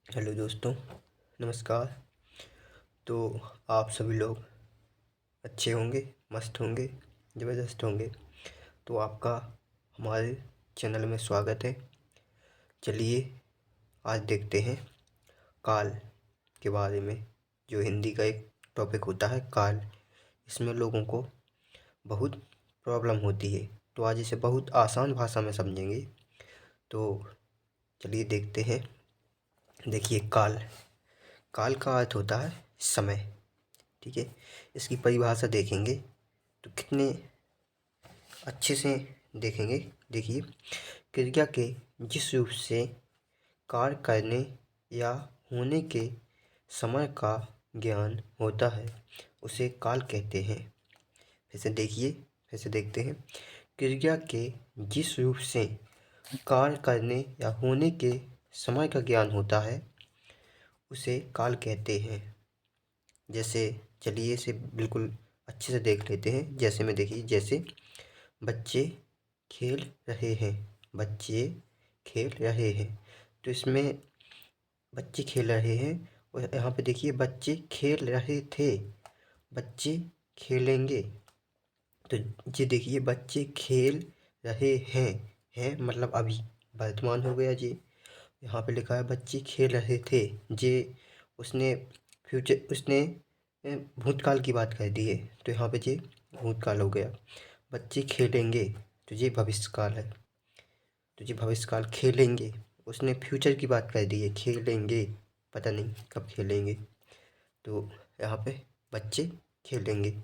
Hello दोस्तों, नमस्कार। तो आप सभी लोग अच्छे होंगे, मस्त होंगे, ज़बरदस्त होंगे। तो आपका हमारे चैनल में स्वागत है। चलिए आज देखते हैं काल के बारे में। जो हिंदी का एक टॉपिक होता है काल, इसमें लोगों को बहुत प्रॉब्लम होती है। तो आज इसे बहुत आसान भाषा में समझेंगे। तो चलिए देखते हैं। देखिए काल, काल का अर्थ होता है समय। ठीक है, इसकी परिभाषा देखेंगे तो कितने अच्छे से देखेंगे। देखिए, क्रिया के जिस रूप से कार्य करने या होने के समय का ज्ञान होता है उसे काल कहते हैं। फिर से देखिए, फिर से देखते हैं। क्रिया के जिस रूप से कार्य करने या होने के समय का ज्ञान होता है उसे काल कहते हैं। जैसे चलिए इसे बिल्कुल अच्छे से देख लेते हैं। जैसे में देखिए, जैसे बच्चे खेल रहे हैं, बच्चे खेल रहे हैं। तो इसमें बच्चे खेल रहे हैं और यहाँ पे देखिए बच्चे खेल रहे थे, बच्चे खेलेंगे। तो ये देखिए बच्चे खेल रहे हैं मतलब अभी वर्तमान हो गया जी। यहाँ पे लिखा है बच्चे खेल रहे थे, जे उसने उसने भूतकाल की बात कर दी है। तो यहाँ पे ये भूतकाल हो गया। बच्चे खेलेंगे तो ये भविष्यकाल है। तो ये भविष्यकाल, खेलेंगे उसने फ्यूचर की बात कर दी है, खेलेंगे पता नहीं कब खेलेंगे। तो यहाँ पे बच्चे खेलेंगे।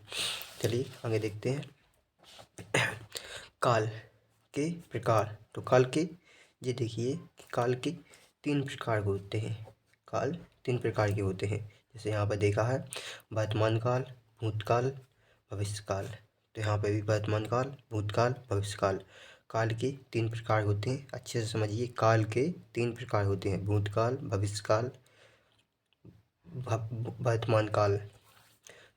चलिए आगे देखते हैं। काल के प्रकार। तो काल के, ये देखिए कि काल के 3 प्रकार होते हैं। काल 3 प्रकार के होते हैं। जैसे यहाँ पर देखा है वर्तमान काल, भूतकाल, भविष्यकाल। तो यहाँ पे भी वर्तमान काल, भूतकाल, भविष्यकाल, काल के 3 प्रकार होते हैं। अच्छे से समझिए, काल के 3 प्रकार होते हैं, भूतकाल, भविष्यकाल, वर्तमान काल।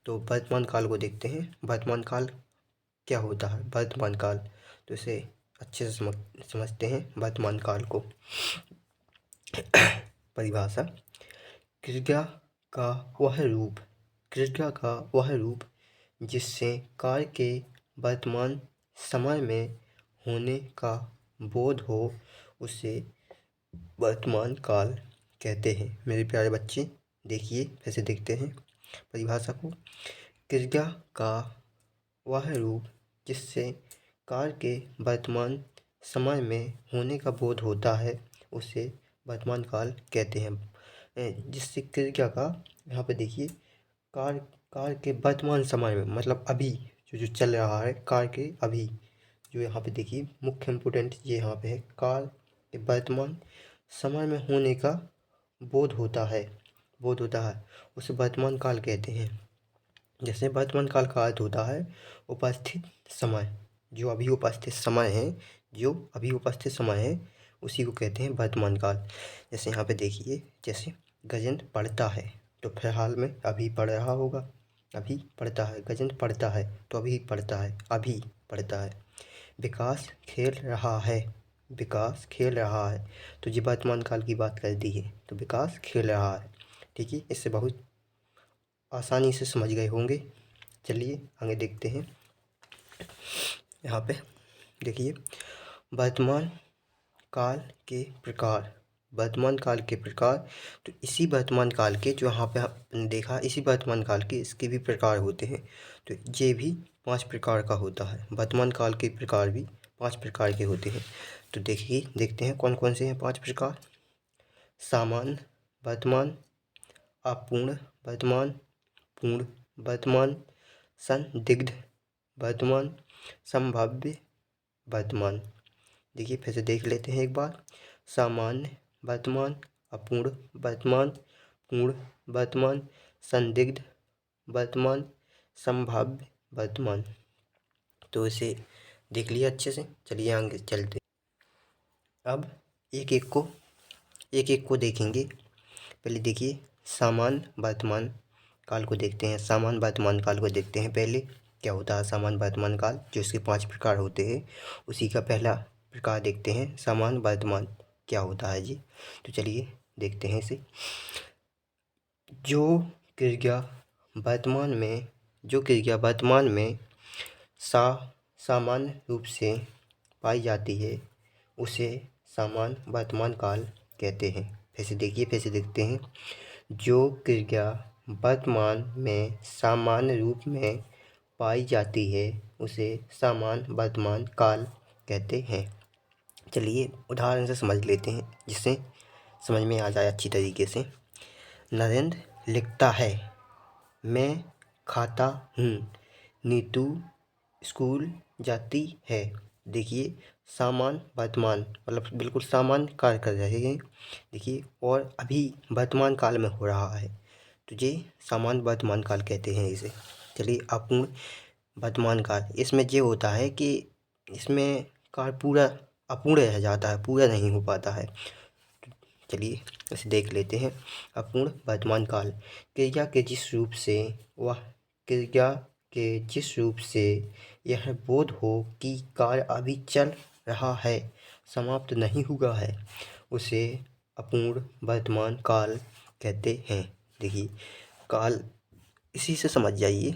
तो वर्तमान काल को देखते हैं। वर्तमान काल क्या होता है? वर्तमान काल, तो इसे अच्छे से समझते हैं वर्तमान काल को। परिभाषा, क्रिया का वह रूप, क्रिया का वह रूप जिससे कार्य के वर्तमान समय में होने का बोध हो उसे वर्तमान काल कहते हैं। मेरे प्यारे बच्चे देखिए, फिर से देखते हैं परिभाषा को। क्रिया का वह रूप जिससे कार्य के वर्तमान समय में होने का बोध होता है उसे वर्तमान काल कहते हैं। जिससे क्रिया का, यहाँ पे देखिए कार्य, कार्य के वर्तमान समय में मतलब अभी जो चल रहा है, कार्य के अभी, जो यहाँ पे देखिए मुख्य इम्पोर्टेंट ये यहाँ पे है, कार्य के वर्तमान समय में होने का बोध होता है, बोध होता है, उसे वर्तमान काल कहते हैं। जैसे वर्तमान काल का अर्थ होता है उपस्थित समय, जो अभी उपस्थित समय है, जो अभी उपस्थित समय है उसी को कहते हैं वर्तमान काल। जैसे यहाँ पे देखिए, जैसे गजेंद्र पढ़ता है तो फिलहाल में अभी पढ़ रहा होगा, अभी पढ़ता है। गजेंद्र पढ़ता है तो अभी पढ़ता है, अभी पढ़ता है। विकास खेल रहा है, विकास खेल रहा है, तो ये वर्तमान काल की बात कर दी है। तो विकास खेल रहा है। ठीक है, इससे बहुत आसानी से समझ गए होंगे। चलिए आगे देखते हैं। यहाँ पे देखिए वर्तमान काल के प्रकार, वर्तमान काल के प्रकार। तो इसी वर्तमान काल के, जो यहाँ पे आपने देखा, इसी वर्तमान काल के इसके भी प्रकार होते हैं। तो ये भी 5 प्रकार का होता है। वर्तमान काल के प्रकार भी 5 प्रकार के होते हैं। तो देखिए, देखते हैं कौन कौन से हैं 5 प्रकार। सामान्य वर्तमान, अपूर्ण वर्तमान, पूर्ण वर्तमान, संदिग्ध वर्तमान, संभाव्य वर्तमान। देखिए फिर से देख लेते हैं एक बार। सामान्य वर्तमान, अपूर्ण वर्तमान, पूर्ण वर्तमान, संदिग्ध वर्तमान, संभाव्य वर्तमान। तो इसे देख लिया अच्छे से। चलिए आगे चलते। अब एक एक को देखेंगे। पहले देखिए सामान्य वर्तमान काल को देखते हैं। सामान्य वर्तमान काल को देखते हैं पहले। क्या होता है सामान्य वर्तमान काल? जो इसके 5 प्रकार होते हैं उसी का पहला प्रकार देखते हैं, सामान्य वर्तमान। क्या होता है जी। तो चलिए देखते हैं इसे। जो क्रिया वर्तमान में सामान्य रूप से पाई जाती है उसे सामान्य वर्तमान काल कहते हैं। फिर से देखते हैं। जो क्रिया वर्तमान में सामान्य रूप में पाई जाती है उसे सामान्य वर्तमान काल कहते हैं। चलिए उदाहरण से समझ लेते हैं जिससे समझ में आ जाए अच्छी तरीके से। नरेंद्र लिखता है, मैं खाता हूँ, नीतू स्कूल जाती है। देखिए सामान्य वर्तमान मतलब बिल्कुल सामान्य कार्य कर रहे हैं। देखिए और अभी वर्तमान काल में हो रहा है तो ये सामान्य वर्तमान काल कहते हैं इसे। चलिए अपूर्ण वर्तमान काल, इसमें ये होता है कि इसमें कार्य पूरा अपूर्ण रह जाता है, पूरा नहीं हो पाता है। चलिए इसे देख लेते हैं। अपूर्ण वर्तमान काल, क्रिया के जिस रूप से यह बोध हो कि कार्य अभी चल रहा है, समाप्त नहीं हुआ है, उसे अपूर्ण वर्तमान काल कहते हैं। देखिए काल इसी से समझ जाइए।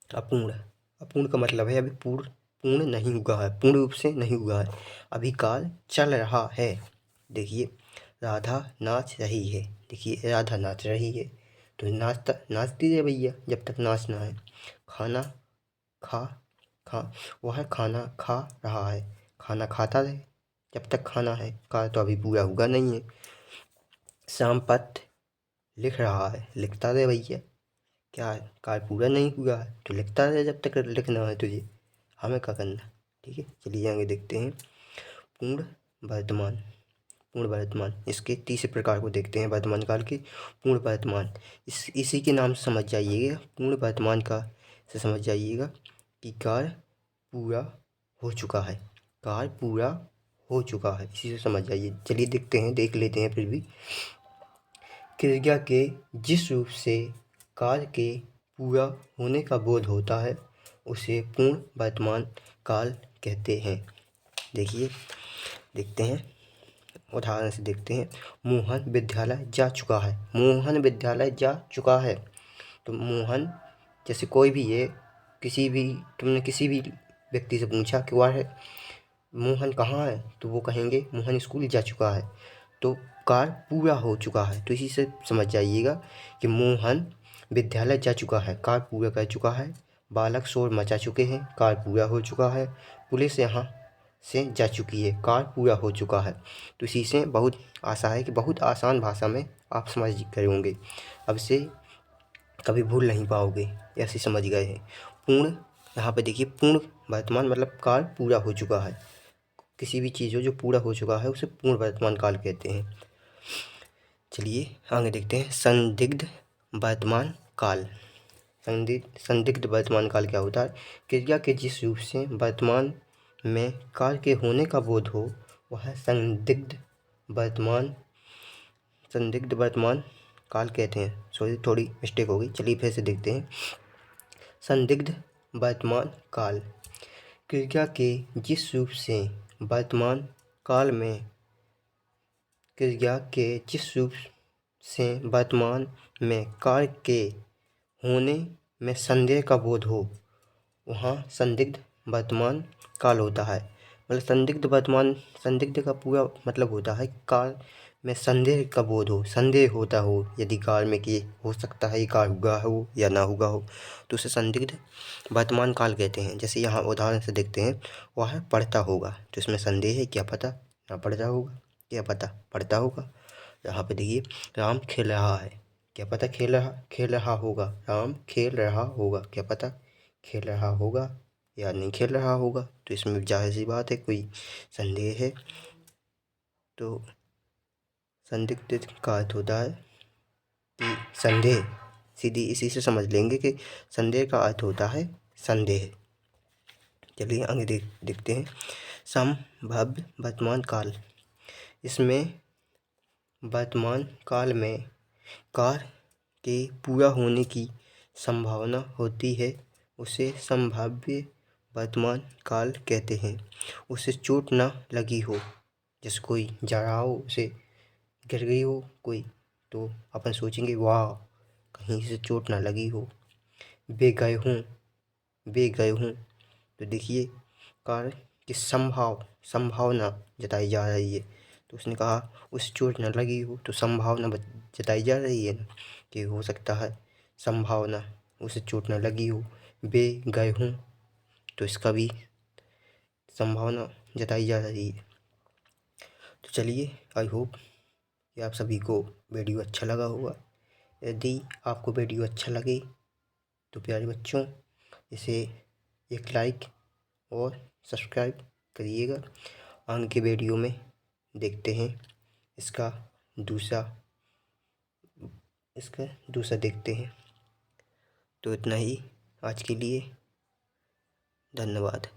अपूर्ण का मतलब है अभी पूर्ण नहीं हुआ है, पूर्ण रूप से नहीं हुआ है, अभी काल चल रहा है। देखिए राधा नाच रही है। देखिए राधा नाच रही है तो नाचती रहे भैया जब तक नाचना है। खाना खा वह खाना खा रहा है, खाना खाता रहे जब तक खाना है, काल तो अभी पूरा हुआ नहीं है। श्याम पत्र लिख रहा है, लिखता रहे भैया, क्या काल पूरा नहीं हुआ है तो लिखता रहे जब तक लिखना है तुझे, हमें क्या करना। ठीक है चलिए आगे देखते हैं। पूर्ण वर्तमान, इसके तीसरे प्रकार को देखते हैं वर्तमान काल के। पूर्ण वर्तमान, इसी के नाम से समझ जाइएगा। पूर्ण वर्तमान का से समझ जाइएगा कि कार्य पूरा हो चुका है, कार्य पूरा हो चुका है, इसी से समझ जाइए। चलिए देख लेते हैं फिर भी। क्रिया के जिस रूप से कार्य के पूरा होने का बोध होता है उसे पूर्ण वर्तमान काल कहते हैं। देखिए देखते हैं उदाहरण से देखते हैं। मोहन विद्यालय जा चुका है, मोहन विद्यालय जा चुका है। तो मोहन जैसे कोई भी है, तुमने किसी भी व्यक्ति से पूछा कि वह मोहन कहाँ है तो वो कहेंगे मोहन स्कूल जा चुका है, तो कार्य पूरा हो चुका है। तो इसी से समझ जाइएगा कि मोहन विद्यालय जा चुका है, कार्य पूरा कर चुका है। बालक शोर मचा चुके हैं, कार्य पूरा हो चुका है। पुलिस यहाँ से जा चुकी है, कार्य पूरा हो चुका है। तो इसी से बहुत आशा है कि बहुत आसान भाषा में आप समझ गए होंगे, अब से कभी भूल नहीं पाओगे, ऐसे समझ गए हैं। पूर्ण, यहाँ पे देखिए पूर्ण वर्तमान मतलब कार्य पूरा हो चुका है। किसी भी चीज़ हो जो पूरा हो चुका है उसे पूर्ण वर्तमान काल कहते हैं। चलिए आगे देखते हैं। संदिग्ध वर्तमान काल, संदिग्ध वर्तमान काल क्या होता है। क्रिया के जिस रूप से वर्तमान में कार्य के होने का बोध हो वह संदिग्ध वर्तमान काल कहते हैं। सॉरी थोड़ी मिस्टेक हो गई, चलिए फिर से देखते हैं। संदिग्ध वर्तमान काल, क्रिया के जिस रूप से वर्तमान काल में कार्य के होने में संदेह का बोध हो वहाँ संदिग्ध वर्तमान काल होता है। मतलब संदिग्ध का पूरा मतलब होता है काल में संदेह का बोध हो, संदेह होता हो यदि काल में कि हो सकता है ये काल हुआ हो या ना हुआ हो, तो उसे संदिग्ध वर्तमान काल कहते हैं। जैसे यहाँ उदाहरण से देखते हैं। वह पढ़ता होगा, तो इसमें संदेह है, क्या पता ना पढ़ता होगा, क्या पता पढ़ता होगा। यहाँ पे देखिए राम खेल रहा है, क्या पता खेल रहा होगा, राम खेल रहा होगा, क्या पता खेल रहा होगा या नहीं खेल रहा होगा। तो इसमें जाहिर सी बात है कोई संदेह है। तो संदिग्ध का अर्थ होता है कि संदेह, सीधी इसी से समझ लेंगे कि संदेह का अर्थ होता है संदेह। चलिए आगे देखते हैं। संभाव्य वर्तमान काल, इसमें वर्तमान काल में कार्य के पूरा होने की संभावना होती है उसे संभाव्य वर्तमान काल कहते हैं। उसे चोट न लगी हो, जैसे कोई जा रहा हो, उसे गिर गई हो कोई, तो अपन सोचेंगे वाह कहीं से चोट ना लगी हो। वे गए हूँ, तो देखिए कार की संभावना जताई जा रही है। तो उसने कहा उसे चोट न लगी हो, तो संभावना जताई जा रही है कि हो सकता है संभावना उसे चोट न लगी हो। वे गए हूँ, तो इसका भी संभावना जताई जा रही है। तो चलिए, आई होप कि आप सभी को वीडियो अच्छा लगा होगा। यदि आपको वीडियो अच्छा लगे तो प्यारे बच्चों इसे एक लाइक और सब्सक्राइब करिएगा। आगे के वीडियो में देखते हैं इसका दूसरा देखते हैं। तो इतना ही आज के लिए, धन्यवाद।